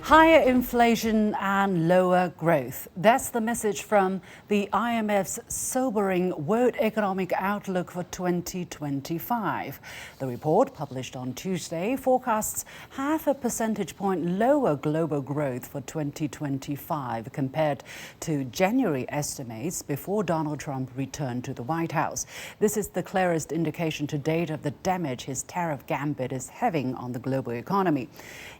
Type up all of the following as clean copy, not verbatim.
Higher inflation and lower growth. That's the message from the IMF's sobering World Economic Outlook for 2025. The report, published on Tuesday, forecasts half a percentage point lower global growth for 2025 compared to January estimates before Donald Trump returned to the White House. This is the clearest indication to date of the damage his tariff gambit is having on the global economy.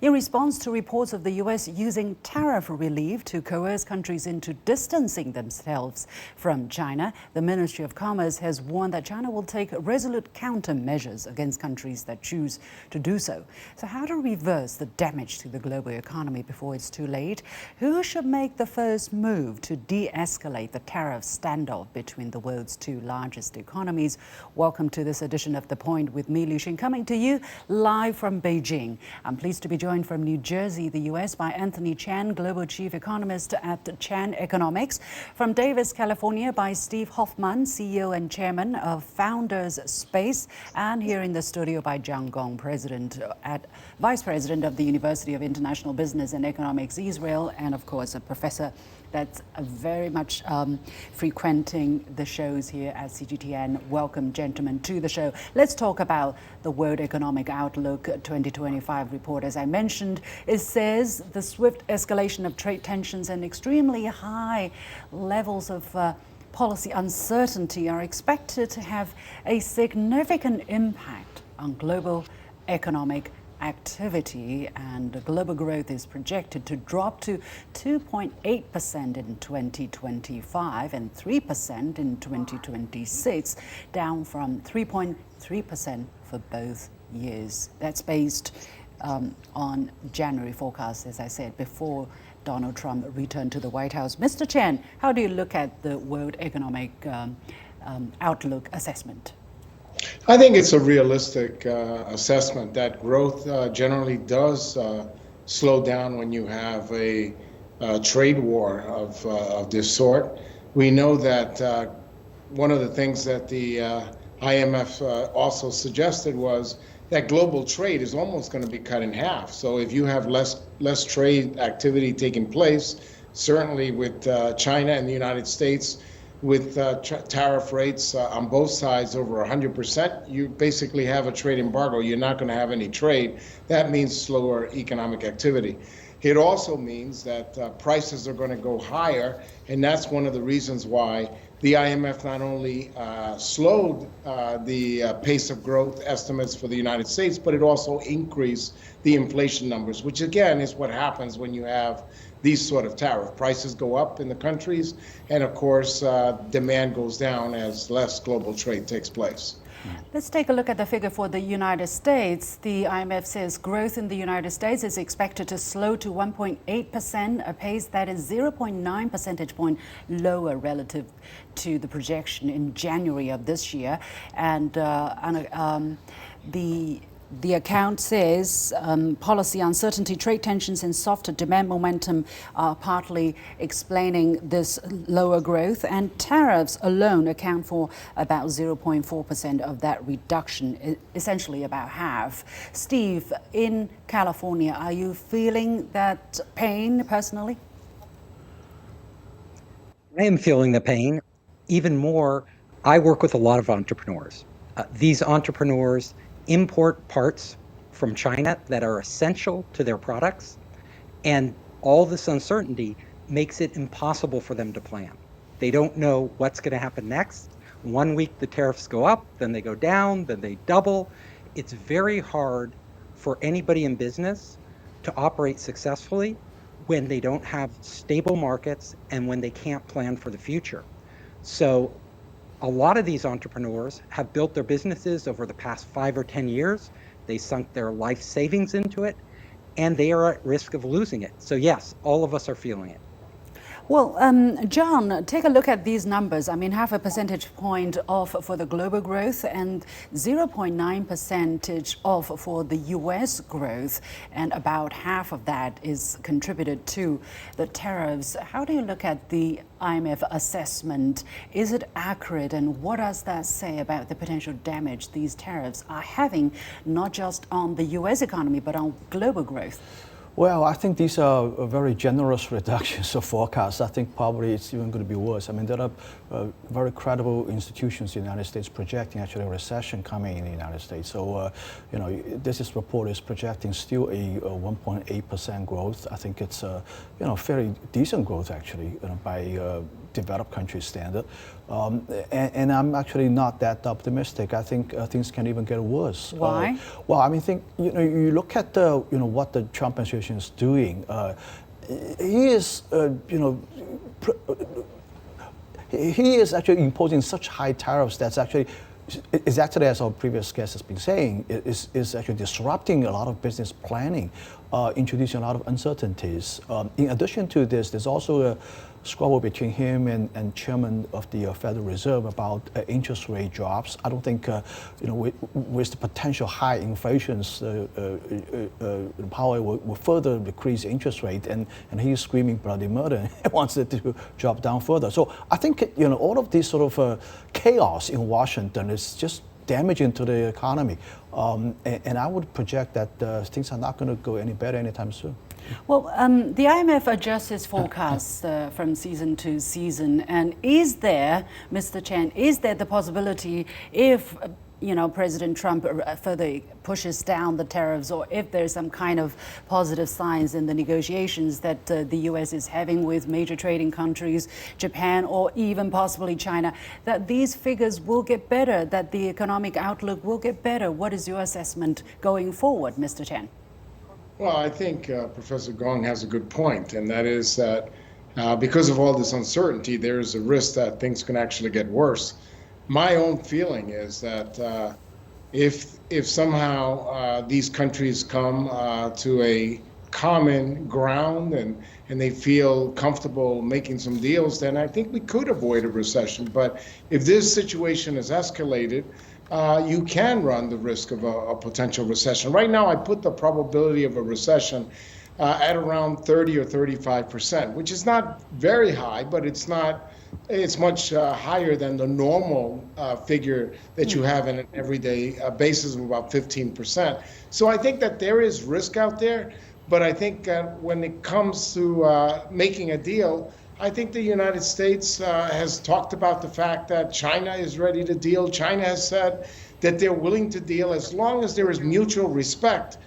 In response to reports of the U.S. using tariff relief to coerce countries into distancing themselves from China, the Ministry of Commerce has warned that China will take resolute countermeasures against countries that choose to do so. So how to reverse the damage to the global economy before it's too late? Who should make the first move to de-escalate the tariff standoff between the world's two largest economies? Welcome to this edition of The Point with me, Liu Xin, coming to you live from Beijing. I'm pleased to be joined from New Jersey, the U.S., by Anthony Chan, Global Chief Economist at Chan Economics. From Davis, California, by Steve Hoffman, CEO and Chairman of Founders Space. And here in the studio by Gong, Vice President of the University of International Business and Economics, Israel, and of course a professor that's very much frequenting the shows here at CGTN. Welcome, gentlemen, to the show. Let's talk about the World Economic Outlook 2025 report. As I mentioned, it says the swift escalation of trade tensions and extremely high levels of policy uncertainty are expected to have a significant impact on global economic activity, and global growth is projected to drop to 2.8% in 2025 and 3% in 2026, down from 3.3% for both years. That's based on January forecasts, as I said, before Donald Trump returned to the White House. Mr. Chen, how do you look at the World Economic Outlook assessment? I think it's a realistic assessment that growth generally does slow down when you have a trade war of this sort. We know that one of the things that the IMF also suggested was that global trade is almost going to be cut in half. So if you have less trade activity taking place, certainly with China and the United States, with tariff rates on both sides over 100%, you basically have a trade embargo. You're not going to have any trade. That means slower economic activity. It also means that prices are going to go higher, and that's one of the reasons why the IMF not only slowed the pace of growth estimates for the United States, but it also increased the inflation numbers, which again is what happens when you have these sort of tariff. Prices go up in the countries, and of course, demand goes down as less global trade takes place. Let's take a look at the figure for the United States. The IMF says growth in the United States is expected to slow to 1.8%, a pace that is 0.9 percentage point lower relative to the projection in January of this year. And the account says policy uncertainty, trade tensions, and softer demand momentum are partly explaining this lower growth, and tariffs alone account for about 0.4% of that reduction, essentially about half. Steve, in California, are you feeling that pain personally? I am feeling the pain. Even more, I work with a lot of entrepreneurs. These entrepreneurs import parts from China that are essential to their products, and all this uncertainty makes it impossible for them to plan. They don't know what's going to happen next. One week the tariffs go up, then they go down, then they double. It's very hard for anybody in business to operate successfully when they don't have stable markets and when they can't plan for the future. So a lot of these entrepreneurs have built their businesses over the past 5 or 10 years. They sunk their life savings into it, and they are at risk of losing it. So yes, all of us are feeling it. Well, John, take a look at these numbers. I mean, half a percentage point off for the global growth and 0.9 percentage off for the US growth, and about half of that is contributed to the tariffs. How do you look at the IMF assessment? Is it accurate, and what does that say about the potential damage these tariffs are having, not just on the US economy, but on global growth? Well, I think these are very generous reductions of forecasts. I think probably it's even going to be worse. I mean, there are very credible institutions in the United States projecting actually a recession coming in the United States. So, this report is projecting still a 1.8% growth. I think it's fairly decent growth actually by developed country standard. And I'm actually not that optimistic. I think things can even get worse. Why? Well, I mean, you look at what the Trump administration is doing. He is, he is actually imposing such high tariffs that's actually, is actually, as our previous guest has been saying, is actually disrupting a lot of business planning, introducing a lot of uncertainties. In addition to this, there's also a squabble between him and chairman of the Federal Reserve about interest rate drops. I don't think, with the potential high inflations, Powell will further decrease interest rate, and he's screaming bloody murder and wants it to drop down further. So I think, all of this sort of chaos in Washington is just damaging to the economy. And I would project that things are not going to go any better anytime soon. Well, the IMF adjusts its forecasts from season to season. And is there, Mr. Chen, is there the possibility if President Trump further pushes down the tariffs, or if there's some kind of positive signs in the negotiations that the U.S. is having with major trading countries, Japan, or even possibly China, that these figures will get better, that the economic outlook will get better? What is your assessment going forward, Mr. Chen? Well, I think Professor Gong has a good point, and that is that because of all this uncertainty, there is a risk that things can actually get worse. My own feeling is that if somehow these countries come to a common ground and they feel comfortable making some deals, then I think we could avoid a recession. But if this situation is escalated, you can run the risk of a potential recession. Right now, I put the probability of a recession at around 30 or 35%, which is not very high, but it's much higher than the normal figure that you have in an everyday basis of about 15%. So I think that there is risk out there, but I think when it comes to making a deal, I think the United States has talked about the fact that China is ready to deal. China has said that they're willing to deal as long as there is mutual respect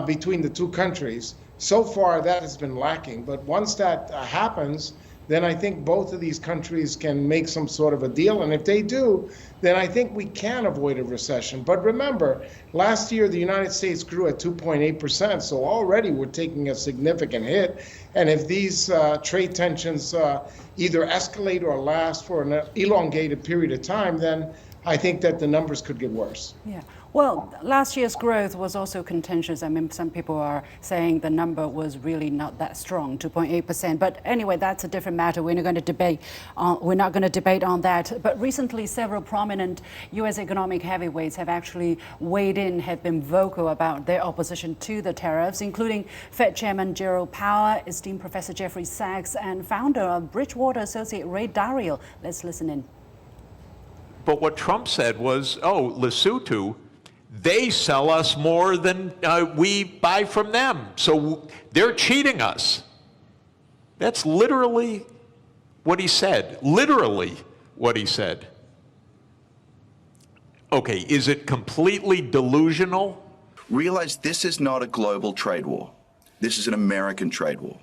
between the two countries. So far, that has been lacking. But once that happens, then I think both of these countries can make some sort of a deal. And if they do, then I think we can avoid a recession. But remember, last year, the United States grew at 2.8%. So already we're taking a significant hit. And if these trade tensions either escalate or last for an elongated period of time, then I think that the numbers could get worse. Yeah. Well, last year's growth was also contentious. I mean, some people are saying the number was really not that strong, 2.8%. But anyway, that's a different matter. We're not going to debate. We're not going to debate on that. But recently, several prominent U.S. economic heavyweights have actually weighed in, have been vocal about their opposition to the tariffs, including Fed Chairman Jerome Powell, esteemed Professor Jeffrey Sachs, and founder of Bridgewater associate Ray Dalio. Let's listen in. But what Trump said was, Lesotho, they sell us more than we buy from them. So they're cheating us. That's literally what he said. Literally what he said. Okay, is it completely delusional? Realize this is not a global trade war. This is an American trade war.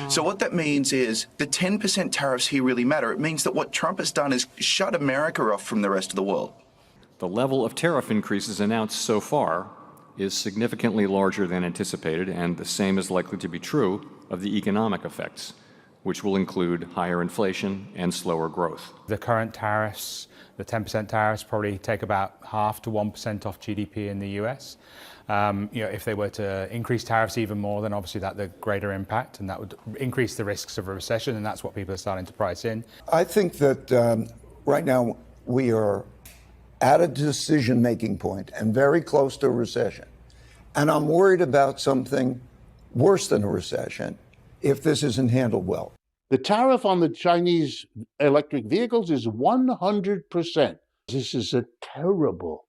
So what that means is the 10% tariffs here really matter. It means that what Trump has done is shut America off from the rest of the world. The level of tariff increases announced so far is significantly larger than anticipated, and the same is likely to be true of the economic effects, which will include higher inflation and slower growth. The current tariffs, the 10% tariffs, probably take about 0.5 to 1% off GDP in the US. If they were to increase tariffs even more, then obviously that the greater impact, and that would increase the risks of a recession, and that's what people are starting to price in. I think that right now we are at a decision-making point and very close to a recession. And I'm worried about something worse than a recession if this isn't handled well. The tariff on the Chinese electric vehicles is 100%. This is a terrible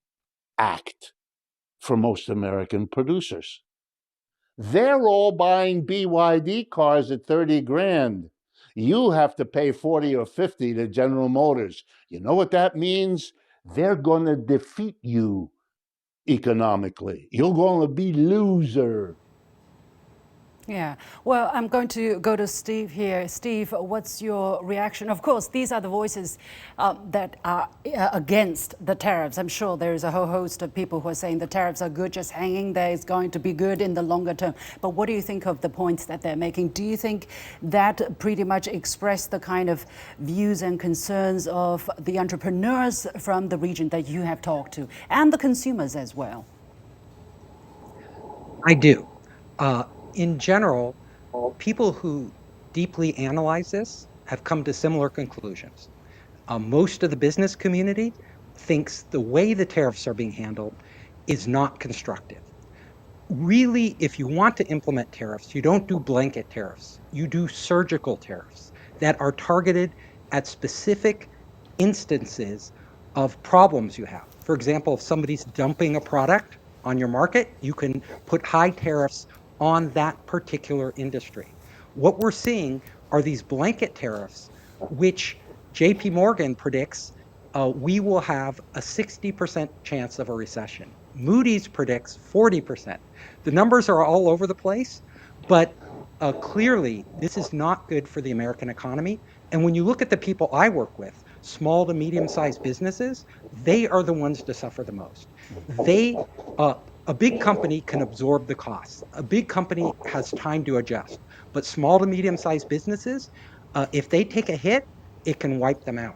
act for most American producers. They're all buying BYD cars at 30 grand. You have to pay 40 or 50 to General Motors. You know what that means? They're going to defeat you economically. You're going to be loser. Yeah, well, I'm going to go to Steve here. Steve, what's your reaction? Of course, these are the voices that are against the tariffs. I'm sure there is a whole host of people who are saying the tariffs are good, just hanging there, it's going to be good in the longer term. But what do you think of the points that they're making? Do you think that pretty much express the kind of views and concerns of the entrepreneurs from the region that you have talked to, and the consumers as well? I do. In general, people who deeply analyze this have come to similar conclusions. Most of the business community thinks the way the tariffs are being handled is not constructive. Really, if you want to implement tariffs, you don't do blanket tariffs. You do surgical tariffs that are targeted at specific instances of problems you have. For example, if somebody's dumping a product on your market, you can put high tariffs on that particular industry. What we're seeing are these blanket tariffs, which JPMorgan predicts we will have a 60% chance of a recession. Moody's predicts 40%. The numbers are all over the place, but clearly this is not good for the American economy. And when you look at the people I work with, small to medium-sized businesses, they are the ones to suffer the most. A big company can absorb the costs. A big company has time to adjust. But small to medium-sized businesses, if they take a hit, it can wipe them out.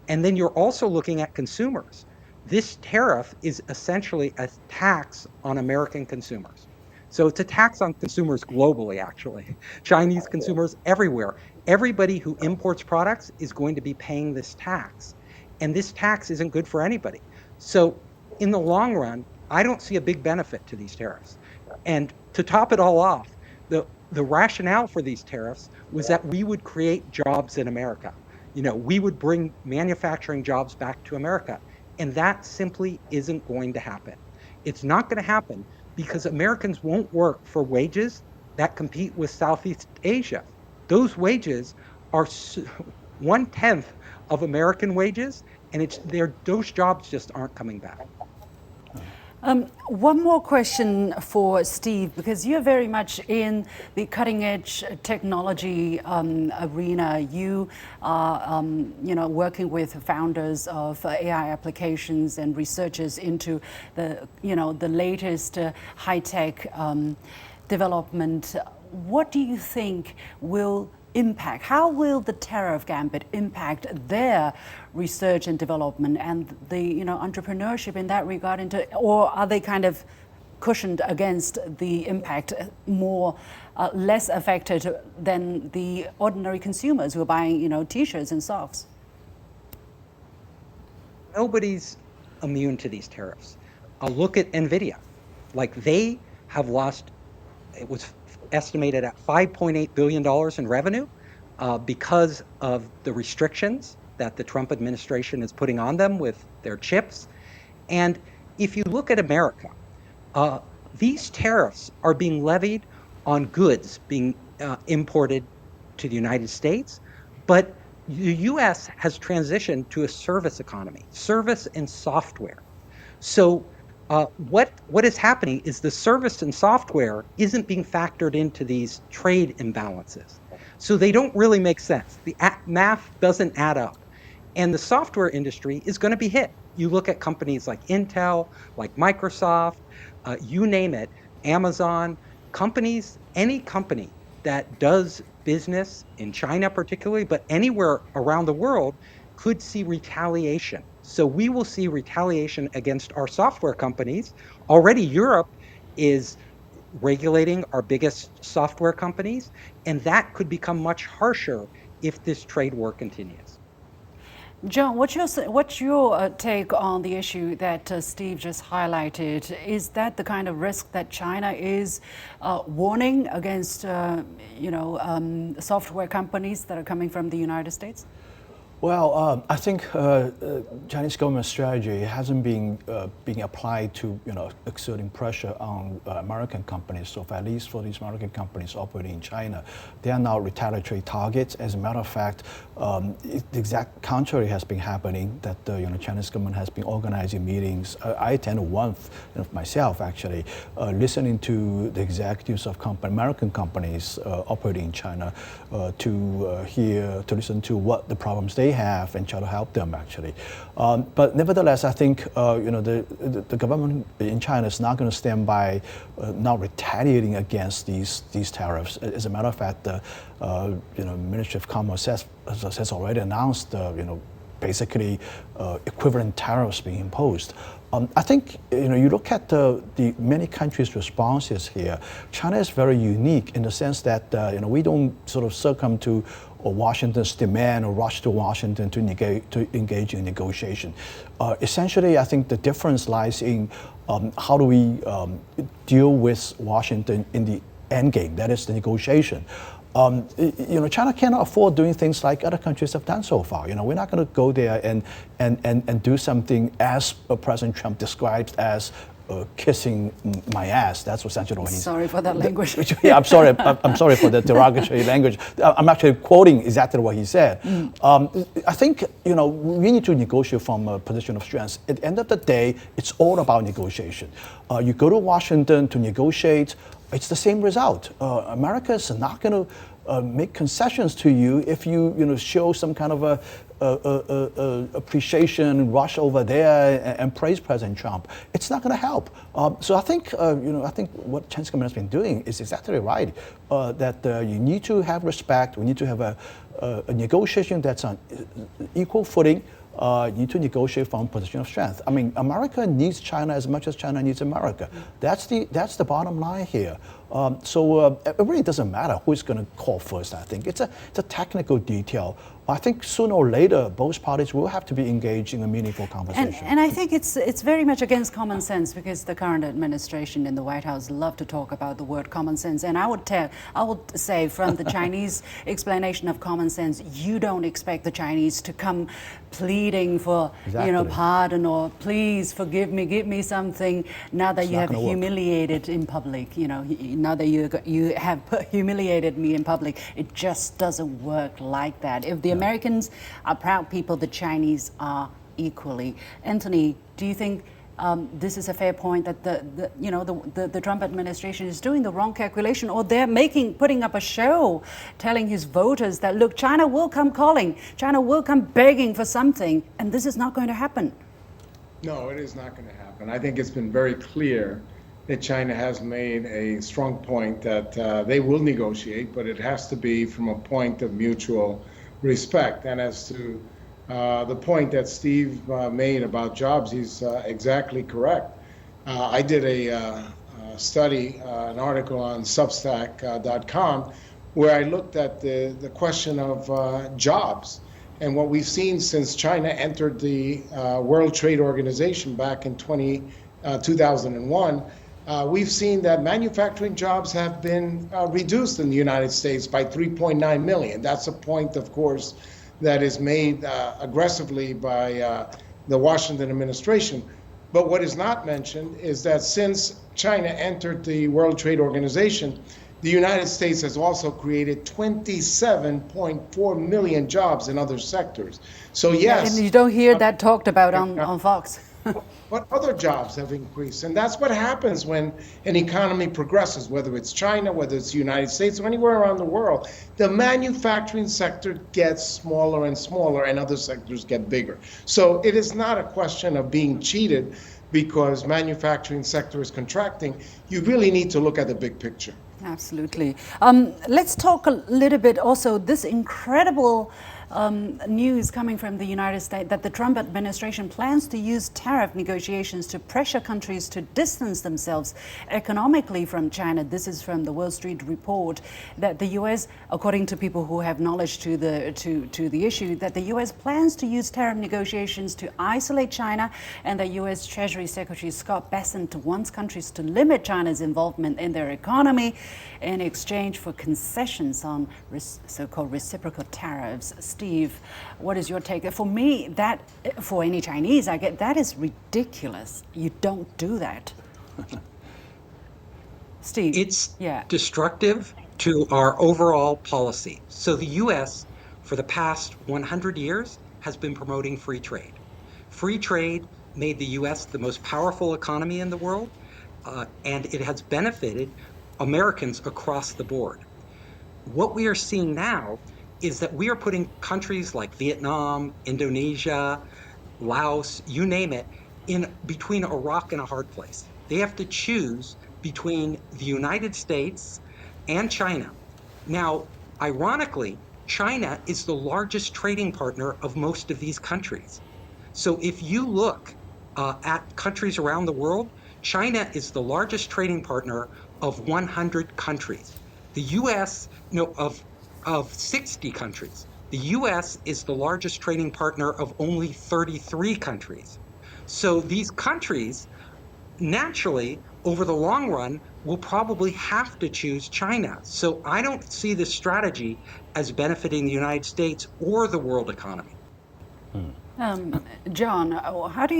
And then you're also looking at consumers. This tariff is essentially a tax on American consumers. So it's a tax on consumers globally, actually. Chinese consumers everywhere. Everybody who imports products is going to be paying this tax. And this tax isn't good for anybody. So in the long run, I don't see a big benefit to these tariffs. And to top it all off, the rationale for these tariffs was that we would create jobs in America. We would bring manufacturing jobs back to America. And that simply isn't going to happen. It's not going to happen because Americans won't work for wages that compete with Southeast Asia. Those wages are 1/10 of American wages, and those jobs just aren't coming back. One more question for Steve, because you're very much in the cutting edge technology arena. You are, working with founders of AI applications and researchers into the latest high tech development. What do you think will impact? How will the tariff gambit impact their research and development and the entrepreneurship in that regard? Or are they kind of cushioned against the impact, less affected than the ordinary consumers who are buying T-shirts and socks? Nobody's immune to these tariffs. Look at NVIDIA. They have lost, it was estimated at $5.8 billion in revenue because of the restrictions that the Trump administration is putting on them with their chips. And if you look at America, these tariffs are being levied on goods being imported to the United States, but the US has transitioned to a service economy, service and software. So what is happening is the service and software isn't being factored into these trade imbalances. So they don't really make sense. The math doesn't add up. And the software industry is going to be hit. You look at companies like Intel, like Microsoft, you name it, Amazon, any company that does business in China particularly, but anywhere around the world could see retaliation. So we will see retaliation against our software companies. Already Europe is regulating our biggest software companies, and that could become much harsher if this trade war continues. John, what's your take on the issue that Steve just highlighted? Is that the kind of risk that China is warning against, software companies that are coming from the United States? Well, I think Chinese government strategy hasn't been being applied to exerting pressure on American companies. So at least for these American companies operating in China, they are now retaliatory targets. As a matter of fact, the exact contrary has been happening. That Chinese government has been organizing meetings. I attended one myself actually, listening to the executives of American companies operating in China to listen to what the problems they have and try to help them actually. But nevertheless, I think the government in China is not going to stand by not retaliating against these tariffs. As a matter of fact, the Ministry of Commerce has already announced basically equivalent tariffs being imposed. I think you look at the many countries' responses here. China is very unique in the sense that we don't sort of succumb to Washington's demand or rush to Washington to engage in negotiation. Essentially, I think the difference lies in how do we deal with Washington in the end game, that is the negotiation. China cannot afford doing things like other countries have done so far. We're not going to go there and do something as President Trump describes as kissing my ass. That's essentially what he's. Sorry for that language. Yeah, I'm sorry. I'm sorry for the derogatory language. I'm actually quoting exactly what he said. I think we need to negotiate from a position of strength. At the end of the day, it's all about negotiation. You go to Washington to negotiate. It's the same result. America is not going to make concessions to you if you show some kind of appreciation, rush over there and praise President Trump. It's not going to help. So I think what Chinese government has been doing is exactly right. That you need to have respect. We need to have a negotiation that's on equal footing. You need to negotiate from a position of strength. I mean, America needs China as much as China needs America. That's the bottom line here. So it really doesn't matter who's going to call first. I think it's a technical detail. I think sooner or later, both parties will have to be engaged in a meaningful conversation. And I think it's very much against common sense, because the current administration in the White House love to talk about the word common sense. And I would say from the Chinese explanation of common sense, you don't expect the Chinese to come pleading for pardon or please forgive me, give me something. Now that you have humiliated in public, now that you have humiliated me in public, it just doesn't work like that. If the Americans are proud people, the Chinese are equally. Anthony, do you think this is a fair point that the Trump administration is doing the wrong calculation, or they're putting up a show, telling his voters that look, China will come calling, China will come begging for something, and this is not going to happen? No, it is not going to happen. I think it's been very clear that China has made a strong point that they will negotiate, but it has to be from a point of mutual respect. And as to the point that Steve made about jobs, he's exactly correct. I did a study, an article on Substack.com, where I looked at the question of jobs. And what we've seen since China entered the World Trade Organization back in 2001, we've seen that manufacturing jobs have been reduced in the United States by 3.9 million. That's a point, of course, that is made aggressively by the Washington administration. But what is not mentioned is that since China entered the World Trade Organization, the United States has also created 27.4 million jobs in other sectors. So yes. And you don't hear that talked about on Fox. But other jobs have increased. And that's what happens when an economy progresses, whether it's China, whether it's the United States, or anywhere around the world. The manufacturing sector gets smaller and smaller, and other sectors get bigger. So it is not a question of being cheated because manufacturing sector is contracting. You really need to look at the big picture. Absolutely. Let's talk a little bit also this incredible news coming from the United States that the Trump administration plans to use tariff negotiations to pressure countries to distance themselves economically from China. This is from the Wall Street Report, that the U.S., according to people who have knowledge to the issue, that the U.S. plans to use tariff negotiations to isolate China, and the U.S. Treasury Secretary Scott Bessent wants countries to limit China's involvement in their economy in exchange for concessions on so-called reciprocal tariffs. Steve, what is your take? For me, that, for any Chinese, I get, that is ridiculous. You don't do that. Steve? It's destructive to our overall policy. So the U.S., for the past 100 years, has been promoting free trade. Free trade made the U.S. the most powerful economy in the world, and it has benefited Americans across the board. What we are seeing now is that we are putting countries like Vietnam, Indonesia, Laos, you name it, in between a rock and a hard place. They have to choose between the United States and China. Now, ironically, China is the largest trading partner of most of these countries. So if you look at countries around the world, China is the largest trading partner of 100 countries. The U.S., of 60 countries, the U.S. is the largest trading partner of only 33 countries. So these countries, naturally, over the long run, will probably have to choose China. So I don't see this strategy as benefiting the United States or the world economy. John, what do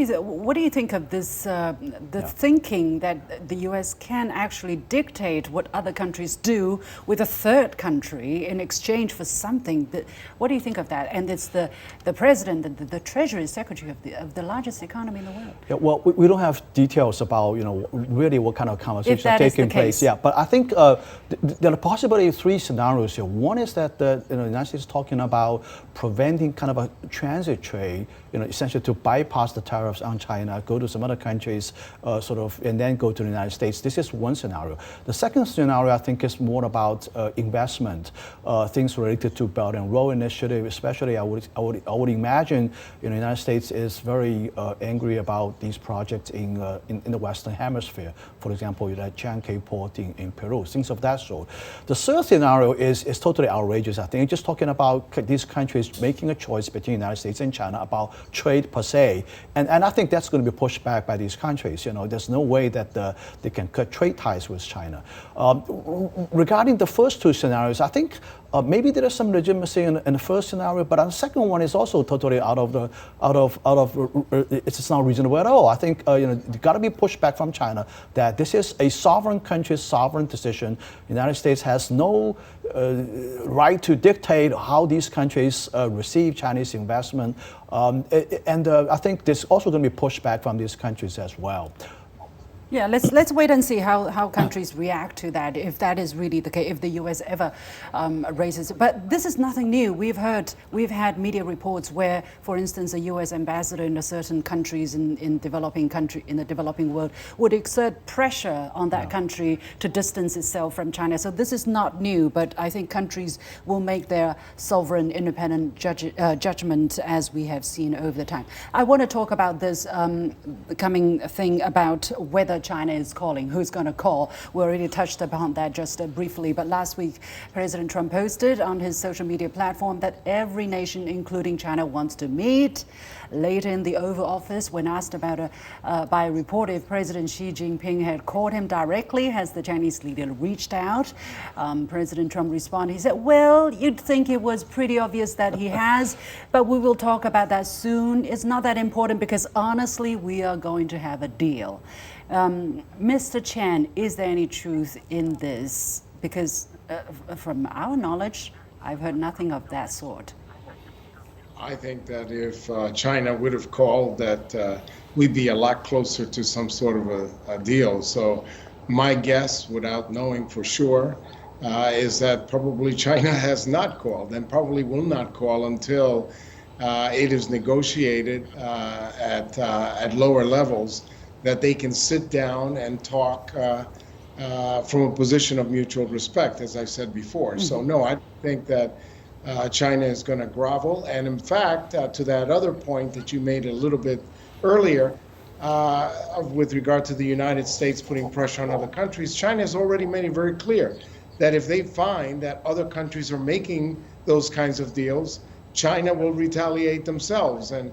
you think of this, thinking that the U.S. can actually dictate what other countries do with a third country in exchange for something? What do you think of that? And it's the president, the Treasury Secretary of the largest economy in the world. Yeah, well, we don't have details about, really what kind of conversations are taking place. Yeah, but I think there are possibly three scenarios here. One is that the United States is talking about preventing kind of a transit trade, essentially to bypass the tariffs on China, go to some other countries, and then go to the United States. This is one scenario. The second scenario, I think, is more about investment, things related to Belt and Road Initiative. Especially, I would imagine, the United States is very angry about these projects in the Western Hemisphere. For example, the Chanquay port in Peru, things of that sort. The third scenario is totally outrageous. I think just talking about these countries making a choice between the United States and China about trade per se, and I think that's going to be pushed back by these countries. There's no way that they can cut trade ties with China. Regarding the first two scenarios, I think maybe there is some legitimacy in the first scenario, but the second one is also totally it's not reasonable at all. I think you've got to be pushed back from China that this is a sovereign country's sovereign decision. The United States has no right to dictate how these countries receive Chinese investment, and I think there's also going to be pushback from these countries as well. Yeah, let's wait and see how countries react to that, if that is really the case, if the U.S. ever raises it. But this is nothing new. We've had media reports where, for instance, a U.S. ambassador in a certain countries in the developing world would exert pressure on that country to distance itself from China. So this is not new, but I think countries will make their sovereign, independent judgment as we have seen over the time. I want to talk about this coming thing about whether China is calling, who's going to call. We already touched upon that just briefly, but last week President Trump posted on his social media platform that every nation, including China, wants to meet. Later in the Oval Office, when asked about by a reporter if President Xi Jinping had called him directly, has the Chinese leader reached out? President Trump responded, he said, well, you'd think it was pretty obvious that he has, but we will talk about that soon. It's not that important because honestly, we are going to have a deal. Mr. Chen, is there any truth in this? Because from our knowledge, I've heard nothing of that sort. I think that if China would have called, that we'd be a lot closer to some sort of a deal. So my guess, without knowing for sure, is that probably China has not called and probably will not call until it is negotiated at lower levels, that they can sit down and talk from a position of mutual respect, as I said before. Mm-hmm. So no, I think that China is going to grovel. And in fact, to that other point that you made a little bit earlier, with regard to the United States putting pressure on other countries, China has already made it very clear that if they find that other countries are making those kinds of deals, China will retaliate themselves and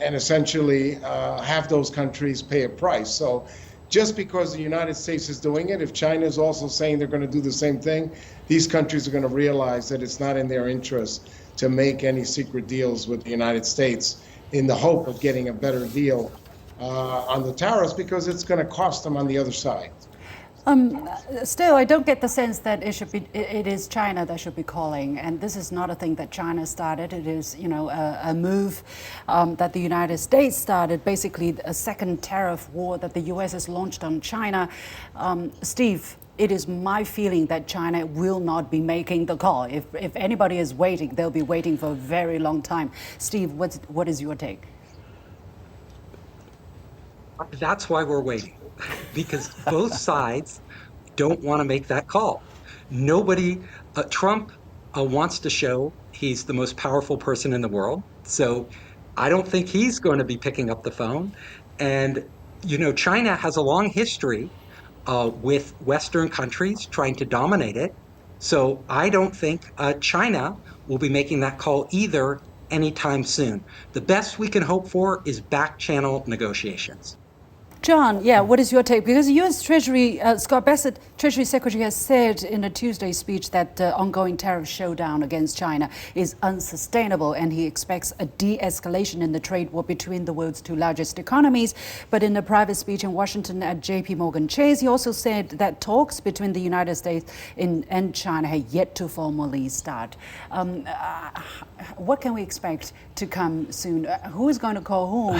essentially have those countries pay a price. So just because the United States is doing it, if China is also saying they're going to do the same thing, these countries are going to realize that it's not in their interest to make any secret deals with the United States in the hope of getting a better deal on the tariffs, because it's going to cost them on the other side. Still, I don't get the sense that it is China that should be calling, and this is not a thing that China started. It is, a move that the United States started, basically a second tariff war that the U.S. has launched on China. Steve, it is my feeling that China will not be making the call. If anybody is waiting, they'll be waiting for a very long time. Steve, what is your take? That's why we're waiting, because both sides don't want to make that call. Trump wants to show he's the most powerful person in the world. So I don't think he's going to be picking up the phone. And, China has a long history with Western countries trying to dominate it. So I don't think China will be making that call either anytime soon. The best we can hope for is back-channel negotiations. John, what is your take? Because U.S. Treasury, Scott Bessent, Treasury Secretary, has said in a Tuesday speech that the ongoing tariff showdown against China is unsustainable, and he expects a de-escalation in the trade war between the world's two largest economies. But in a private speech in Washington at JPMorgan Chase, he also said that talks between the United States and China had yet to formally start. What can we expect to come soon? Who is going to call whom?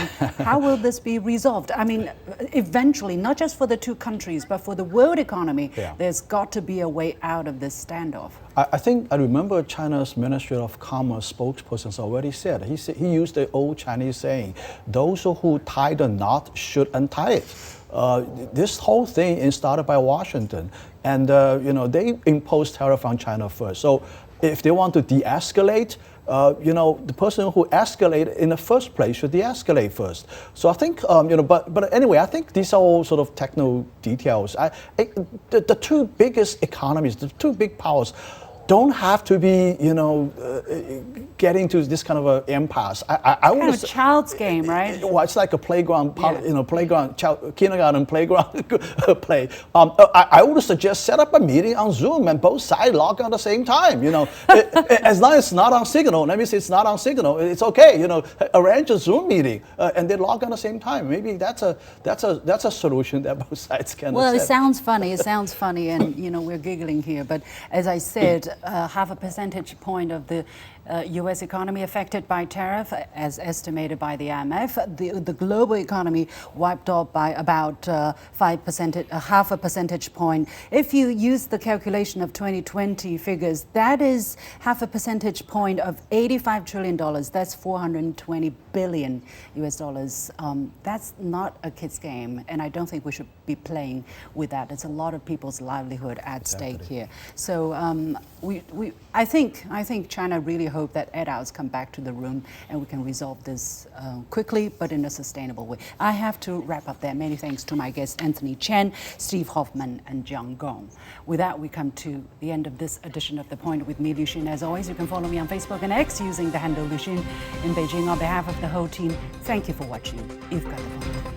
How will this be resolved? I mean, eventually, not just for the two countries, but for the world economy, there's got to be a way out of this standoff. I remember China's Ministry of Commerce spokesperson already said, he used the old Chinese saying, those who tie the knot should untie it. This whole thing is started by Washington, and they imposed tariff on China first. So if they want to de-escalate, the person who escalated in the first place should de-escalate first. So I think, but anyway, I think these are all sort of technical details. The two biggest economies, the two big powers, don't have to be, getting to this kind of an impasse. Kind of a child's game, right? Well, it's like a playground, kindergarten playground play. I would suggest set up a meeting on Zoom and both sides log on at the same time. As long as it's not on Signal. Let me say it's not on Signal. It's okay. Arrange a Zoom meeting and they log on at the same time. Maybe that's a solution that both sides can. Well, accept. It sounds funny, and we're giggling here. But as I said, half a percentage point of the U.S. economy affected by tariff, as estimated by the IMF. The global economy wiped off by about 5%, half a percentage point. If you use the calculation of 2020 figures, that is half a percentage point of $85 trillion. That's 420 billion US dollars. That's not a kid's game, and I don't think we should be playing with that. It's a lot of people's livelihood at stake here. So I think China really hope that adults come back to the room and we can resolve this quickly, but in a sustainable way. I have to wrap up there. Many thanks to my guests, Anthony Chen, Steve Hoffman, and Gong. With that, we come to the end of this edition of The Point with me, Liu Xin. As always, you can follow me on Facebook and X using the handle Liu Xin in Beijing. On behalf of the whole team, thank you for watching. You've got the point.